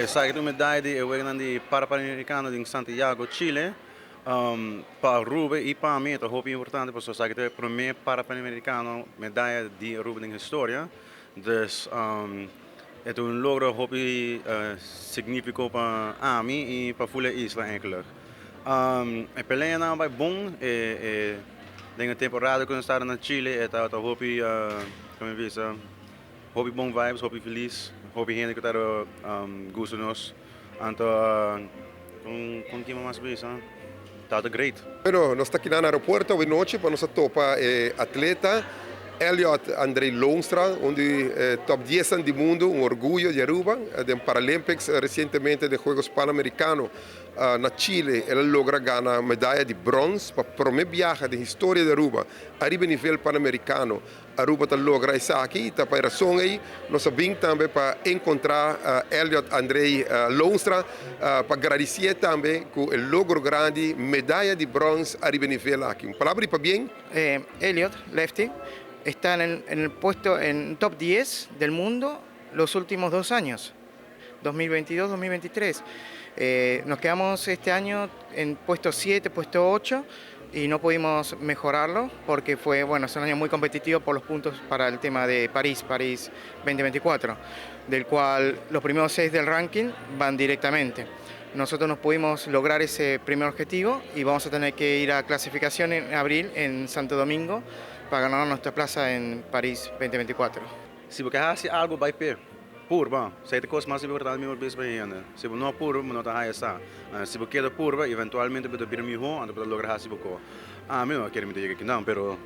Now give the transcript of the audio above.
Essa que medalha de eu de Pan-Americano em Santiago, Chile. Para Ruben e para mim é muito importante, porque sabe que é o primeiro Pan-Americano medalha de Ruben em história. Dus é logro muito significativo para mim e para a isla eigenlijk. A peleia não vai bom, na temporada quando estava na Chile, está muito, como diz, muito bom vibes, muito feliz, muito gente que está gosto nos. Então, com quem mais vez, está great. Bueno, nós estamos aqui no aeroporto hoje noite para nossa topa atleta Elliot Andrei Loonstra, onde top 10 do mundo, um orgulho de Aruba, de Paralympics recentemente de Juegos Pan-Americanos na Chile, ela logra ganhar medalha de bronze para o primeiro viagem da história de Aruba, arriba nível pan-americano. Aruba está logra isso aqui, está para a razão aí, nós vimos também para encontrar Elliot Andrei Loonstra, para agradecer também com o logro grande, medalha de bronze arriba nível aqui. Uma palavra para bem? Elliot, lefty, está en el puesto en top 10 del mundo los últimos 2 años, 2022-2023. Nos quedamos este año en puesto 7, puesto 8 y no pudimos mejorarlo porque es un año muy competitivo por los puntos para el tema de París 2024, del cual los primeros 6 del ranking van directamente. Nosotros no pudimos lograr ese primer objetivo y vamos a tener que ir a clasificación en abril en Santo Domingo para ganar nuestra plaza en París 2024. Se você quer algo, vai per. Purba, se te coisa mais importante mesmo bem bem. Se você não purba, não está aí essa. Se você quer purba, eventualmente pode vir melhor, então pode lograr se você. Meu, quero me dizer que não, pero